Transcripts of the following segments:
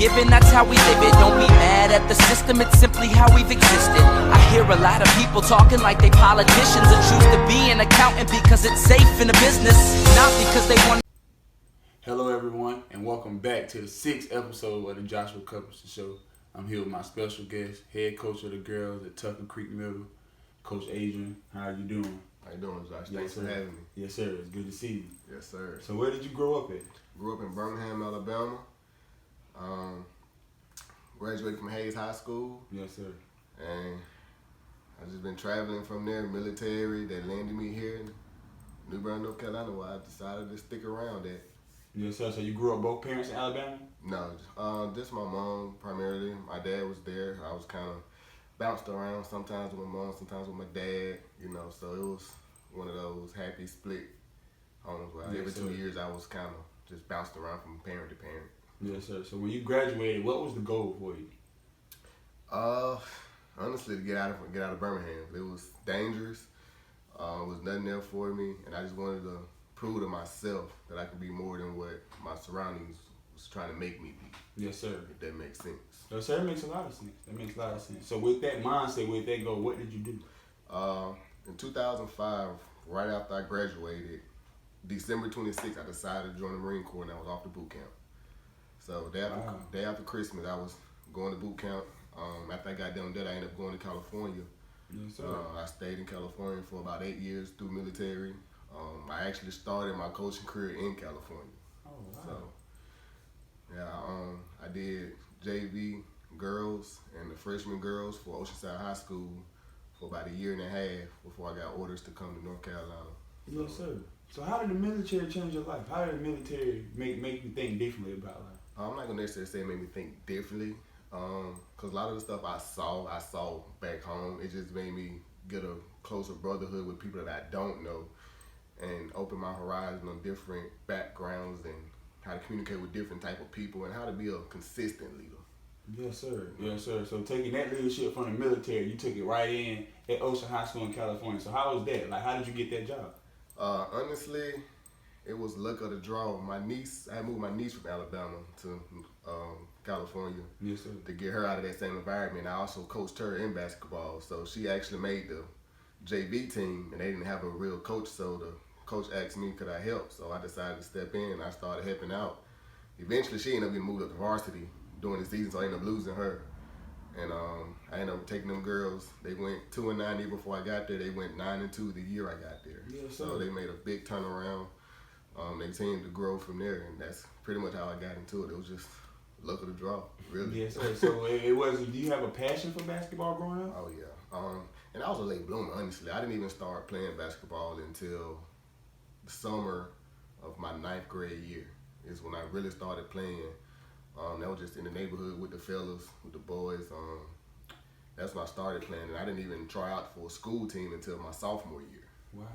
given, that's how we live it. Don't be mad at the system, it's simply how we've existed. I hear a lot of people talking like they politicians and choose to be an accountant because it's safe in the business, not because they want. Hello everyone, and welcome back to the 6th episode of the Joshua Cuthbertson Show. I'm here with my special guest, head coach of the girls at Tucker Creek Middle, Coach Adrian. How are you doing? How you doing, Josh? Yes, Thanks for having me. Yes, sir. It's good to see you. Yes, sir. So where did you grow up at? Grew up in Birmingham, Alabama. Graduated from Hayes High School. Yes, sir. And I've just been traveling from there, military, that landed me here in New Bern, North Carolina, where I decided to stick around at. Yes, sir. So you grew up both parents in Alabama? No, just my mom primarily. My dad was there. I was kind of bounced around, sometimes with my mom, sometimes with my dad, you know, so it was one of those happy split homes where every 2 years I was kind of just bounced around from parent to parent. Yes, sir. So when you graduated, what was the goal for you? Honestly, to get out of Birmingham. It was dangerous. It was nothing there for me, and I just wanted to prove to myself that I could be more than what my surroundings was trying to make me be. Yes, sir. If that makes sense. Yes, sir. It makes a lot of sense. That makes a lot of sense. So with that mindset, with that goal, what did you do? In 2005, right after I graduated, December 26th, I decided to join the Marine Corps, and I was off to boot camp. So day after Christmas, I was going to boot camp. After I got done with that, I ended up going to California. Yes, sir. I stayed in California for about 8 years through military. I actually started my coaching career in California. Oh, wow. So, yeah, I did JV girls and the freshman girls for Oceanside High School for about 1.5 years before I got orders to come to North Carolina. Yes, sir. So how did the military change your life? How did the military make you think differently about life? I'm not gonna necessarily say it made me think differently, cause a lot of the stuff I saw back home. It just made me get a closer brotherhood with people that I don't know, and open my horizon on different backgrounds and how to communicate with different type of people and how to be a consistent leader. Yes, sir. Yes, sir. So taking that leadership from the military, you took it right in at Ocean High School in California. So how was that? Like, how did you get that job? Honestly, it was luck of the draw. I moved my niece from Alabama to California. Yes, sir. To get her out of that same environment. I also coached her in basketball, so she actually made the JV team, and they didn't have a real coach, so the coach asked me could I help, so I decided to step in, and I started helping out. Eventually, she ended up getting moved up to varsity during the season, so I ended up losing her. And I ended up taking them girls. They went 2-9 the year before I got there. They went 9-2 the year I got there. Yes, sir. So they made a big turnaround. They continued to grow from there, and that's pretty much how I got into it. It was just luck of the draw, really. Yes, sir. So it wasn't. Do you have a passion for basketball growing up? Oh yeah. And I was a late bloomer, honestly. I didn't even start playing basketball until the summer of my 9th grade year. Is when I really started playing. That was just in the neighborhood with the fellas, with the boys. That's when I started playing, and I didn't even try out for a school team until my sophomore year. Wow.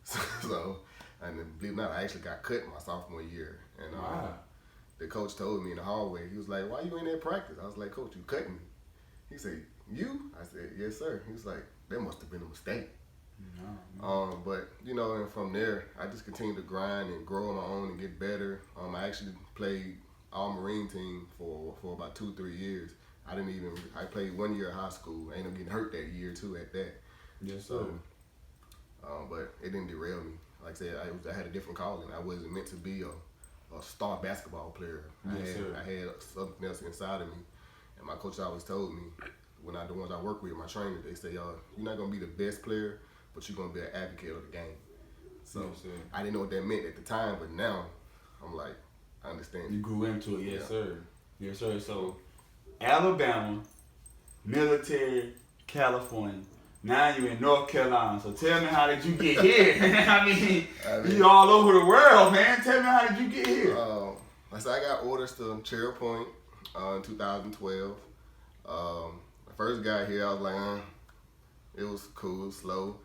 So, and believe it or not, I actually got cut my sophomore year. And wow. The coach told me in the hallway, he was like, "Why you in there practice?" I was like, "Coach, you cut me." He said, "You?" I said, "Yes, sir." He was like, "That must have been a mistake." No. But you know, and from there, I just continued to grind and grow on my own and get better. I actually played all Marine team for about 2-3 years. I played 1 year of high school. I ended up getting hurt that year too at that. Yes, sir. But it didn't derail me. Like I said, I had a different calling. I wasn't meant to be a star basketball player. Yes, sir. I had something else inside of me. And my coach always told me, the ones I work with, my trainers, they say, "You're not gonna be the best player, but you're gonna be an advocate of the game." So yes, I didn't know what that meant at the time, but now I'm like, I understand. You grew into it, yes, Yeah. sir. Yes, sir. So, Alabama, military, California. Now you're in North Carolina. So tell me, how did you get here? I mean, you all over the world, man. Tell me, how did you get here? I got orders to Cherry Point in 2012. I first got here, I was like, it was cool, slow,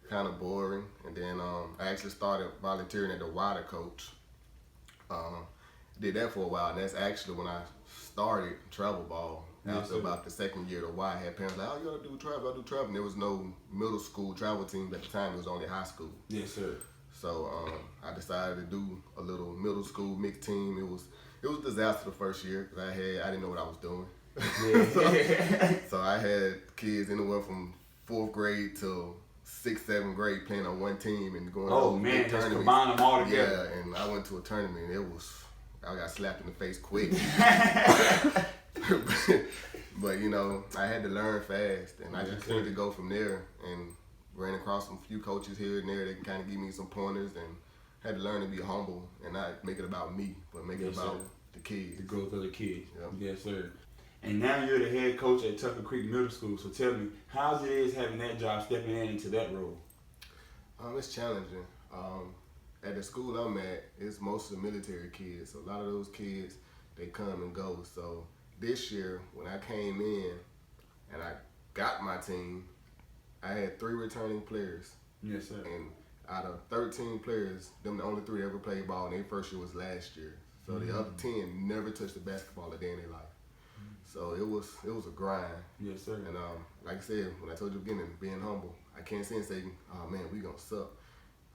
kind of boring. And then I actually started volunteering at the water coach. Did that for a while, and that's actually when I started travel ball. After about the second year, the Y had parents like, "Oh, you gotta do travel, And there was no middle school travel team at the time. It was only high school. Yes, sir. So I decided to do a little middle school mixed team. It was It was a disaster the first year because I didn't know what I was doing. Yeah. So I had kids anywhere from 4th grade to 6th, 7th grade playing on one team and going Oh to man, big just tournaments. combine them all together. Yeah, and I went to a tournament and I got slapped in the face quick. But you know, I had to learn fast, and I just continued to go from there and ran across some few coaches here and there that kind of give me some pointers, and had to learn to be humble and not make it about me, but make it about the kids. The growth of the kids. Yeah. Yes, sir. And now you're the head coach at Tucker Creek Middle School. So tell me, how's it is having that job, stepping into that role? It's challenging. At the school I'm at, it's mostly military kids. So a lot of those kids, they come and go. So this year, when I came in and I got my team, I had 3 returning players. Yes, sir. And out of 13 players, them the only 3 that ever played ball, and their first year was last year. So the other 10 never touched the basketball a day in their life. So it was a grind. Yes, sir. And like I said, when I told you at the beginning, being humble, I can't sit and say, oh man, we gonna suck.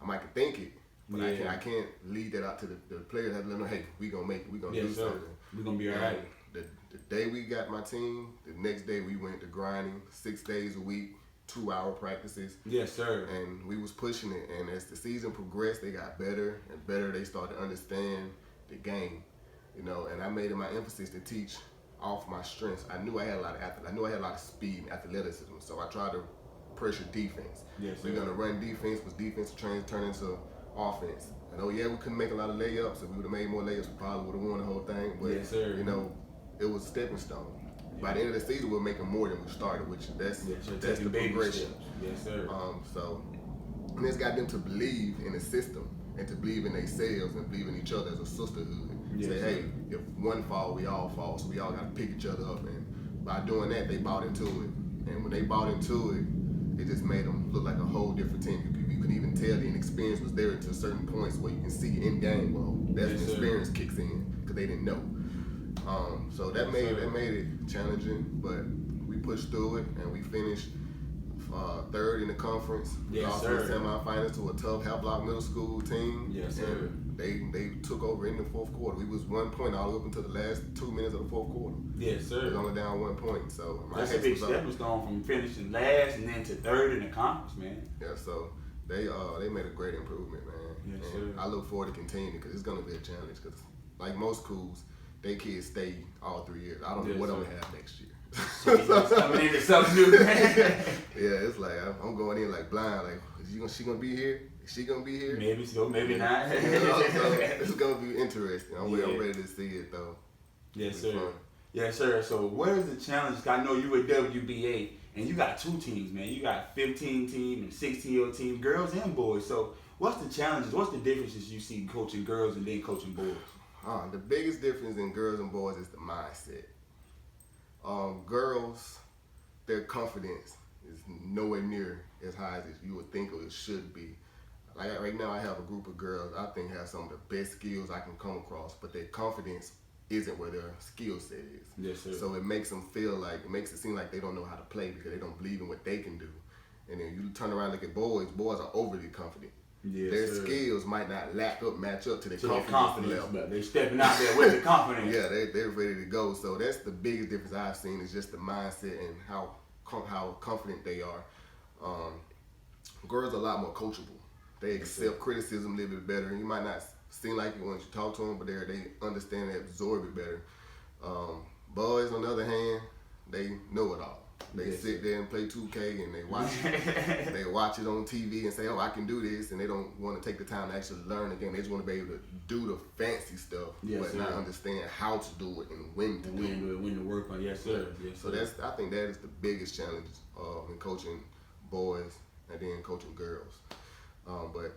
I might think it, but I can't lead that out to the players. I have to let them know, hey, we gonna make it, we gonna do something. We're gonna be all right. The day we got my team, the next day we went to grinding 6 days a week, 2-hour practices. Yes, sir. And we was pushing it. And as the season progressed, they got better and better. They started to understand the game, you know. And I made it my emphasis to teach off my strengths. I knew I had a lot of I knew I had a lot of speed and athleticism, so I tried to pressure defense. Yes, We're gonna run defense, was defense turn into offense. And we couldn't make a lot of layups. If we would have made more layups, we probably would have won the whole thing. But yes, sir. you know, it was a stepping stone. By the end of the season, we're making more than we started, which that's the progression. Yes, sir. So and it's got them to believe in the system and to believe in themselves and believe in each other as a sisterhood. Yes, Say, sir. hey, if one fall, we all fall. So we all got to pick each other up. And by doing that, they bought into it. And when they bought into it, it just made them look like a whole different team. You couldn't even tell the inexperience was there to certain points where you can see in game. Well, that's when experience kicks in because they didn't know. So that made it challenging, but we pushed through it and we finished 3rd in the conference. Yes, Lost in the semifinals to a tough Hal Block Middle School team. Yes, sir. And they took over in the 4th quarter. We was 1 point all the way up until the last 2 minutes of the 4th quarter. Yes, sir. We was only down 1 point. So that's a big stepping stone from finishing last and then to 3rd in the conference, man. Yeah, so they made a great improvement, man. Yes, and sir. I look forward to continuing because it's gonna be a challenge. Because like most schools, they kids stay all 3 years. I don't know what I'm gonna have next year. Coming into something new. Yeah, it's like I'm going in like blind. Like, she gonna be here? Is she gonna be here? Maybe so, maybe not. So it's gonna be interesting. I'm ready to see it though. Yes, sir. Yes, sir. So what is the challenge? I know you at WBA and you got 2 teams, man. You got 15 team and 16-year-old team, girls and boys. So what's the challenges? What's the differences you see coaching girls and then coaching boys? The biggest difference in girls and boys is the mindset. Girls, their confidence is nowhere near as high as you would think or it should be. Like right now, I have a group of girls I think have some of the best skills I can come across, but their confidence isn't where their skill set is. Yes, sir. So it makes it seem like they don't know how to play because they don't believe in what they can do. And then you turn around and look at boys are overly confident. Yes, their sir. skills might not match up to their confidence level. But they're stepping out there with the confidence. Yeah, they're ready to go. So that's the biggest difference I've seen is just the mindset and how confident they are. Girls are a lot more coachable. They accept criticism a little bit better. You might not seem like it when you talk to them, but they understand and absorb it better. Boys, on the other hand, they know it all. They sit there and play 2K and they watch it on TV and say, oh, I can do this, and they don't want to take the time to actually learn the game. They just want to be able to do the fancy stuff, but not understand how to do it and when to do it. When to work on. Yes, sir. Yes, so I think that is the biggest challenge in coaching boys and then coaching girls. But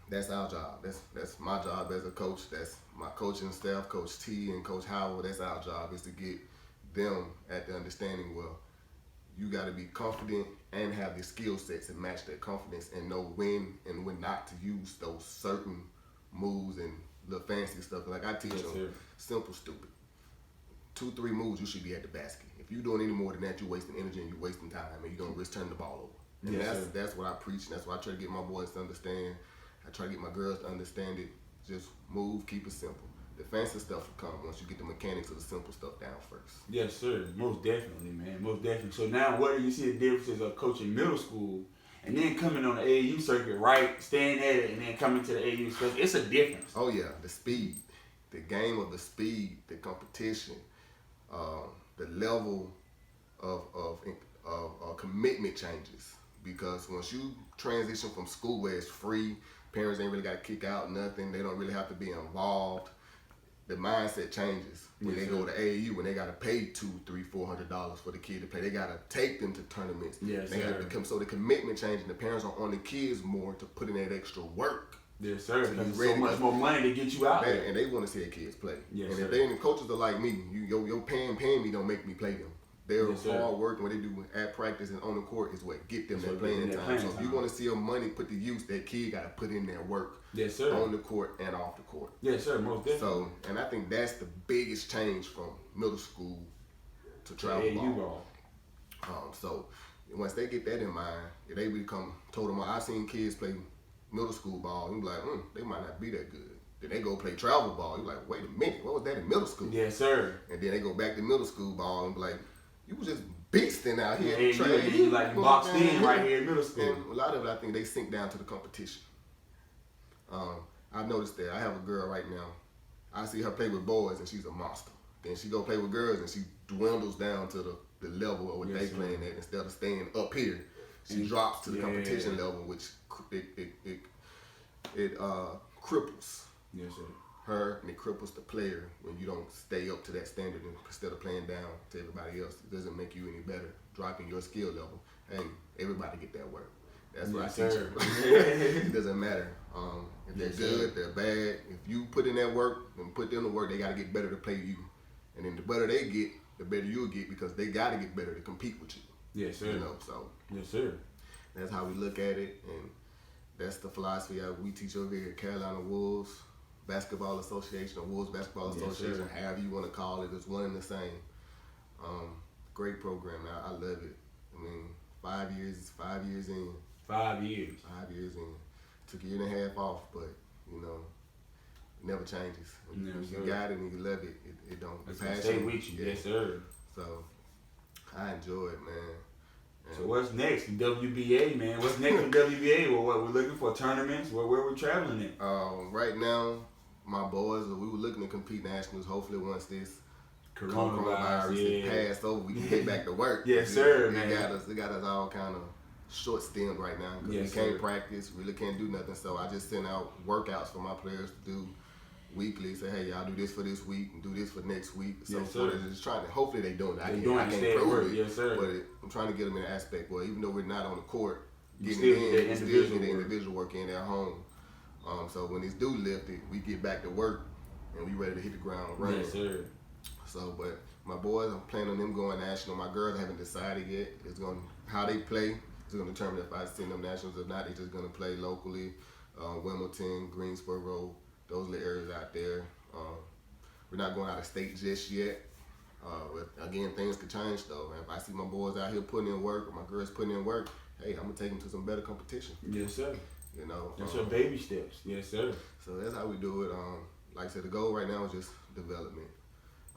that's our job. That's my job as a coach. That's my coaching staff, Coach T and Coach Howard. That's our job, is to get them at the understanding, well, you got to be confident and have the skill sets and match that confidence and know when and when not to use those certain moves and the fancy stuff. Like I teach them, simple, stupid. 2-3 moves, you should be at the basket. If you're doing any more than that, you're wasting energy and you're wasting time, and you're gonna risk turning the ball over. And that's what I preach. And that's what I try to get my boys to understand. I try to get my girls to understand it. Just move, keep it simple. The fancy stuff will come once you get the mechanics of the simple stuff down first. Yes, sir. Most definitely, man. Most definitely. So now, what do you see the differences of coaching middle school and then coming on the AAU circuit, right? Staying at it and then coming to the AAU circuit. It's a difference. Oh yeah, the speed, the game of the speed, the competition, the level of commitment changes. Because once you transition from school where it's free, parents ain't really got to kick out nothing. They don't really have to be involved. The mindset changes when they go to AAU, when they got to pay $200, $300, $400 for the kid to play. They got to take them to tournaments. Yes, they got to become, so the commitment changes. The parents are on the kids more to put in that extra work. Yes, sir. Because So so much more money to get you out there. And they want to see their kids play. Yes, and sir. if they and the coaches are like me, your paying me don't make me play them. Their Yes, sir. hard work and what they do at practice and on the court is what get them So that playing that time. playing So if you time. want to see your money put to use, that kid got to put in their work. Yes, sir. On the court and off the court. Yes, sir. Most definitely. So, and I think that's the biggest change from middle school to travel AAU ball. So once they get that in mind, if they become total. I've seen kids play middle school ball. You be like, they might not be that good. Then they go play travel ball. You like, wait a minute, what was that in middle school? Yes, sir. And then they go back to middle school ball and be like, you was just beasting out here. Yeah, you like boxed in right here in middle school. And a lot of it, I think they sink down to the competition. I've noticed that I have a girl right now. I see her play with boys and she's a monster. Then she go play with girls and she dwindles down to the level of what Yes, they sir. playing at. Instead of staying up here, she drops to the competition level, which it cripples Yes, sir. her and it cripples the player when you don't stay up to that standard and instead of playing down to everybody else. It doesn't make you any better, dropping your skill level. Hey, everybody get that work. That's what Yes, I teach sir. them. It doesn't matter. If they're Yes, good, sir. they're bad. If you put in that work and put them to work, they got to get better to play you. And then the better they get, the better you'll get because they got to get better to compete with you. Yes, sir. You know, so Yes, sir. that's how we look at it, and that's the philosophy we teach over here at Carolina Wolves Basketball Association, or Wolves Basketball Yes, Association, sir. however you want to call it. It's one and the same. Great program. I love it. I mean, 5 years in. 5 years. 5 years in. Took a year and a half off, but you know, it never changes. When Yes, you sir. got it and you love it, it don't. The It's gonna passion, stay with you. yeah. Yes, sir. So I enjoy it, man. And So what's next? WBA, man. What's next for WBA? Well, what we're looking for tournaments? Where we're traveling in? right now, my boys, we were looking to compete nationals. Hopefully, once this coronavirus is passed over, we can get back to work. Yes, sir, They man. got us all kind of short stemmed right now because Yes, we can't sir. practice, really can't do nothing. So I just send out workouts for my players to do weekly. Say, hey, y'all do this for this week and do this for next week. So Yes, forth. sir. Just trying to. Hopefully, they doing it. They I doing it, can't stay at prove work. it. Yes, sir. But I'm trying to get them in the aspect where even though we're not on the court, You getting still it get in, that we still individual get the work. individual work in at home. So when it's due lifted, we get back to work and we ready to hit the ground running. Yes, sir. So, but my boys, I'm planning on them going national. My girls haven't decided yet. It's going how they play. It's going to determine if I send them nationals or not. They're just going to play locally, Wilmington, Greensboro, those little areas out there. We're not going out of state just yet. But again, things could change though. And if I see my boys out here putting in work, or my girls putting in work, hey, I'm gonna take them to some better competition. Yes, sir. You know, That's your baby steps. Yes, sir. so that's how we do it. Like I said, the goal right now is just development.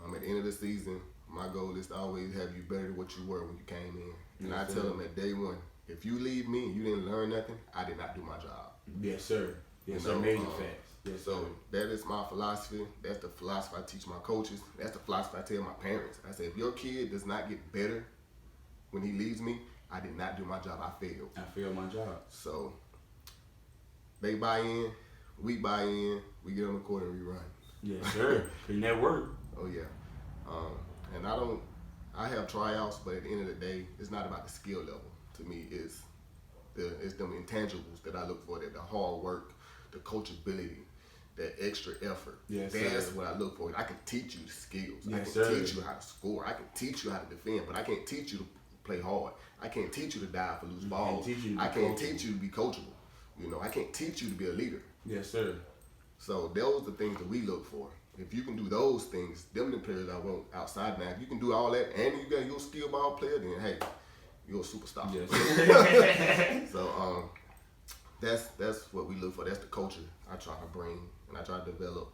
At the end of the season, my goal is to always have you better than what you were when you came in. And Yes, I tell sir. them at day one, if you leave me and you didn't learn nothing, I did not do my job. Yes, sir. Yes, You sir. know, Major facts. Yes, sir. So that is my philosophy. That's the philosophy I teach my coaches. That's the philosophy I tell my parents. I say, if your kid does not get better when he leaves me, I did not do my job. I failed. I failed my job. So they buy in, we buy in, we get on the court and we run. Yes, sir. Putting that work. Oh yeah. And I have tryouts, but at the end of the day, it's not about the skill level. To me, it's them intangibles that I look for, that the hard work, the coachability, that extra effort. Yes, That's sir. what I look for. I can teach you the skills. I Yes, can sir. teach you how to score. I can teach you how to defend, but I can't teach you to play hard. I can't teach you to dive for loose balls. teach you to be I can't coachable. teach you to be coachable. You know, I can't teach you to be a leader. Yes, sir. So those are the things that we look for. If you can do those things, them the players I want outside now. If you can do all that and you're a skill ball player, then hey, you're a superstar. Yes, sir. So that's what we look for. That's the culture I try to bring and I try to develop.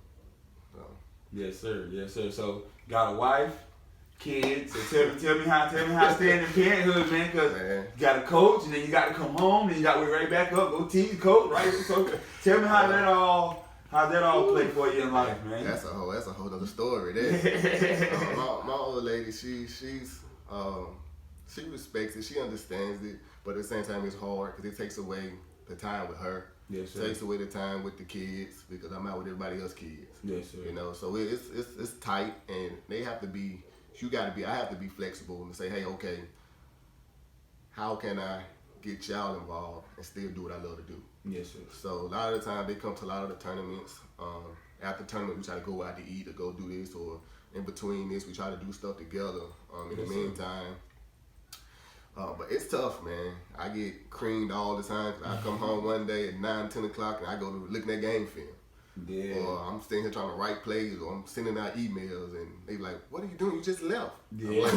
Yes, sir. Yes, sir. So, got a wife, kids. So tell me how to stay in the parenthood, man. Cause you got a coach, and then you got to come home, and you got to wake right back up, go teach, coach, right? So tell me how that all played for you in life, man. That's a whole other story. There. My old lady, she respects it, she understands it, but at the same time it's hard because it takes away the time with her. Yes, sir. It takes away the time with the kids because I'm out with everybody else's kids. Yes, sir. You know, so it's tight, and they have to be. I have to be flexible and say, hey, okay, how can I get y'all involved and still do what I love to do? Yes, sir. So a lot of the time they come to a lot of the tournaments. After the tournament, we try to go out to eat or go do this, or in between this, we try to do stuff together. In the meantime. But it's tough, man. I get creamed all the time. I come home one day at 9, 10 o'clock and I go to look at that game film. Yeah. Or I'm sitting here trying to write plays, or I'm sending out emails, and they like, "What are you doing? You just left." Yeah.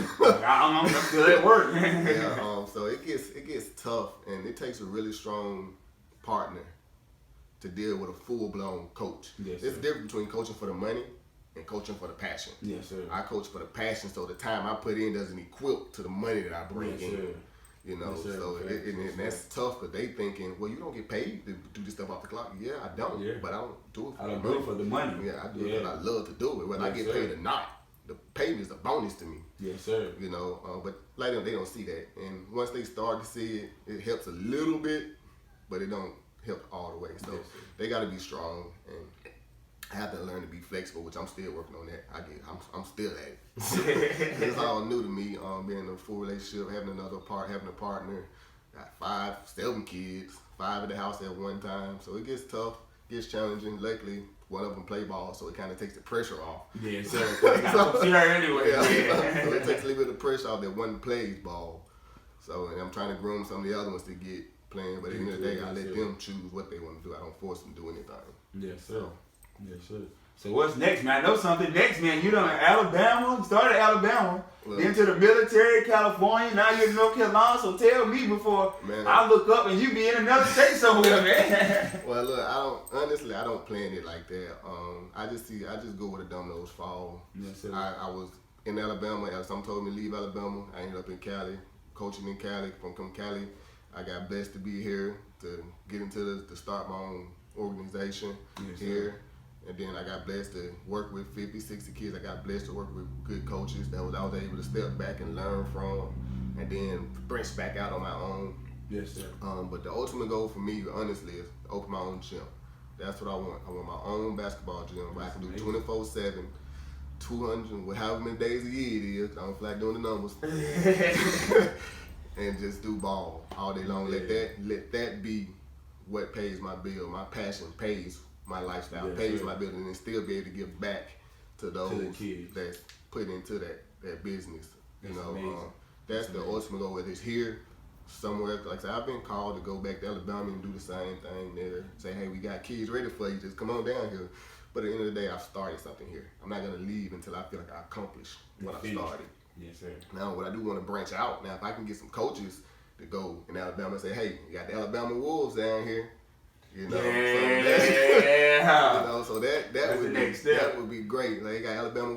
I'm still at work. Yeah. So it gets tough, and it takes a really strong partner to deal with a full-blown coach. Yes, It's sir. different between coaching for the money and coaching for the passion. Yes, sir. I coach for the passion, so the time I put in doesn't equate to the money that I bring Yes, in. sir. You know, Yes, sir. so and that's tough because they thinking, well, you don't get paid to do this stuff off the clock. Yeah, I don't, but I don't do it for I the don't money. do it for the money. Yeah, I do it because I love to do it, whether I Yes, get sir. paid or not. The payment is a bonus to me. Yes, sir. You know, but like them, they don't see that, and once they start to see it, it helps a little bit, but it don't help all the way. So Yes, sir. they got to be strong, and I have to learn to be flexible, which I'm still working on that. I'm still at it. It's all new to me. Being in a full relationship, having a partner. Got 7 kids, 5 at the house at one time. So it gets tough, gets challenging. Luckily, one of them play ball, so it kind of takes the pressure off. Yes, sir. They got to here anyway. Yeah. So it takes a little bit of pressure off that one plays ball. So, and I'm trying to groom some of the other ones to get playing, but at the end of the day, I let them choose what they want to do. I don't force them to do anything. Yes, sir. Yes, sir. So what's next, man? I know something next, man. You done Alabama, started Alabama, then to the military, California, now you're in North Carolina. So tell me before I look up and you be in another state somewhere, man. Well, look, I don't plan it like that. I just go where the dominoes fall. Yes, sir. I was in Alabama. Some told me to leave Alabama. I ended up in Cali, coaching in Cali. From Cali, I got blessed to be here to get into to start my own organization here. Sir. And then I got blessed to work with 50, 60 kids. I got blessed to work with good coaches that I was able to step back and learn from, and then branch back out on my own. Yes, sir. But the ultimate goal for me, honestly, is to open my own gym. That's what I want. I want my own basketball gym where I can do 24/7, 200, however many days a year it is. I don't feel like doing the numbers. And just do ball all day long. Yeah. Let that be what pays my bill. My passion pays my lifestyle, pays my bill, and then still be able to give back to those that's put into that business. That's you know, amazing. That's the ultimate goal. Whether it's here, somewhere, like I said, I've been called to go back to Alabama and do the same thing there. Say, hey, we got kids ready for you. Just come on down here. But at the end of the day, I've started something here. I'm not gonna leave until I feel like I accomplished what I started. Yes, sir. Now, what I do want to branch out. Now, if I can get some coaches to go in Alabama and say, hey, you got the Alabama Wolves down here. You know, so that would be great. Like, you got Alabama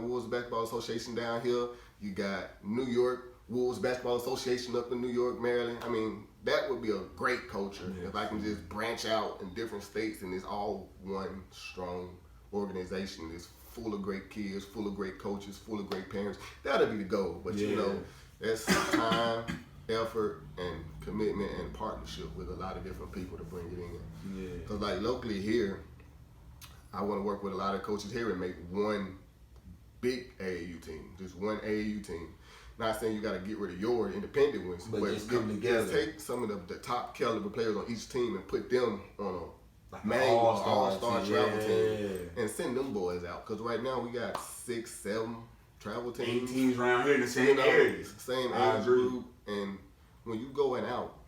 Wolves Basketball Association down here. You got New York Wolves Basketball Association up in New York, Maryland. I mean, that would be a great culture if I can just branch out in different states and it's all one strong organization. It's full of great kids, full of great coaches, full of great parents. That'll be the goal. But you know, that's time, effort, and commitment and partnership with a lot of different people to bring it in. Yeah. Because like locally here, I want to work with a lot of coaches here and make one big AAU team, just one AAU team. Not saying you got to get rid of your independent ones, but just come together. Just take some of the top caliber players on each team and put them on a main all-star travel team and send them boys out. Because right now we got 6, 7 travel teams. 8 teams around here in the same areas. Same age group. And when you going out,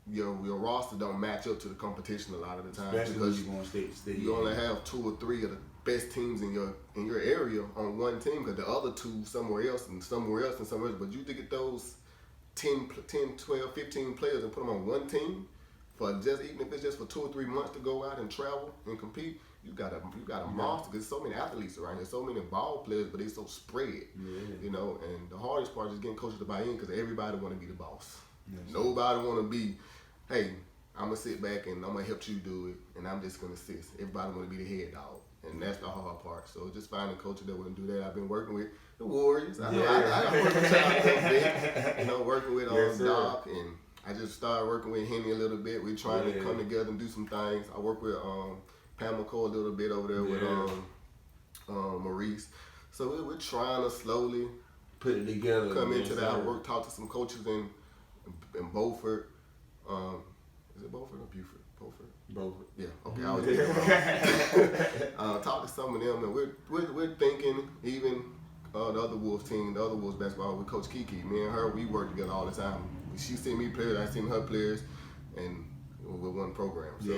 your roster don't match up to the competition a lot of the time. Especially because when you're going state to state. You only have 2 or 3 of the best teams in your area on one team, because the other 2 somewhere else and somewhere else and somewhere else. But you to get those 10, 12, 15 players and put them on one team for just, even if it's just for 2 or 3 months to go out and travel and compete, you got a monster. There's so many athletes around here, so many ball players, but they so spread. You know, and the hardest part is getting coaches to buy in because everybody want to be the boss. Nobody want to be, hey, I'm gonna sit back and I'm gonna help you do it, and I'm just gonna assist. Everybody want to be the head dog, and that's the hard part. So just finding coaches that want to do that. I've been working with the Warriors. I work with y'all a little bit, you know, working with Doc, and I just started working with Henny a little bit. We're trying to come together and do some things. I work with Pam McCoy a little bit over there with Maurice. So we're trying to slowly put it together. Come into that. I talk to some coaches in Beaufort. Is it Beaufort or Buford? Beaufort. Yeah. Okay. I was thinking talk to some of them, and we're thinking even the other Wolves team, the other Wolves basketball with Coach Kiki. Me and her, we work together all the time. She seen me players, I seen her players, and we're one program. So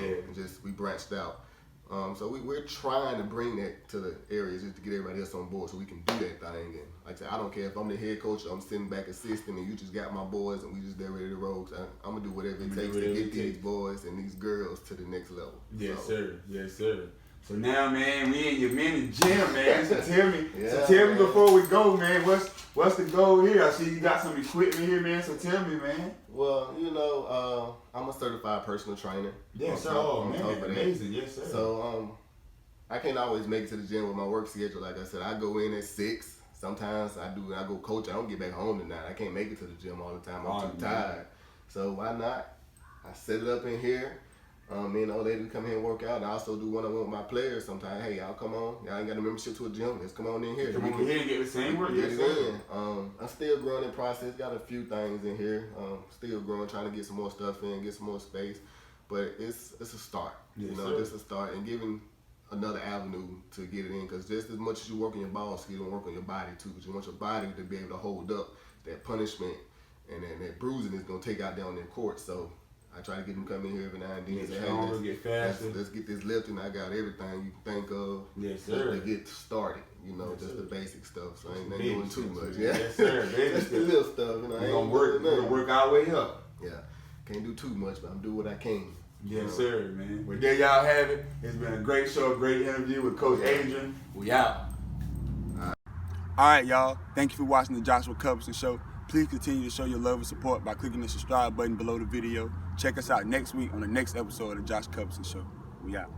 we branched out. So we're trying to bring that to the areas just to get everybody else on board so we can do that thing. And like I said, I don't care if I'm the head coach, I'm sitting back assisting, and you just got my boys and we just there ready to roll. I'm gonna do whatever it takes to get these boys and these girls to the next level. Yes, sir. So now, man, we in your mini gym, man. So tell me before we go, man, what's the goal here? I see you got some equipment here, man. So tell me, man. Well, you know, I'm a certified personal trainer. Yes, sir. Oh, man, amazing. Yes, sir. So I can't always make it to the gym with my work schedule. Like I said, I go in at 6. Sometimes I go coach. I don't get back home at 9. I can't make it to the gym all the time. I'm too tired. So why not? I set it up in here. Me and the old lady come here and work out. And I also do one-on-one with my players sometimes. Hey, y'all come on. Y'all ain't got a membership to a gym. Let's come on in here. Come on here and get the same work. Get it in. I'm still growing in process. Got a few things in here. Still growing, trying to get some more stuff in, get some more space. But it's a start. Yes, you know, just a start and giving another avenue to get it in. Because just as much as you work on your ball skill, you don't work on your body too. Because you want your body to be able to hold up that punishment and that bruising is going to take out down their court. So I try to get them come in here every now and then and say, hey, get faster. Let's get this lifting. I got everything you can think of. Yes, sir. To get started, you know, just the basic stuff. So I ain't doing too much. Yes, sir. Just the little stuff. You know, we're gonna work our way up. Yeah. Can't do too much, but I'm doing what I can. Yes, sir, man. Well, there y'all have it. It's been a great show, a great interview with Coach Adrian. We out. All right, y'all. Thank you for watching the Joshua Cuthbertson Show. Please continue to show your love and support by clicking the subscribe button below the video. Check us out next week on the next episode of the Josh Cuthbertson Show. We out.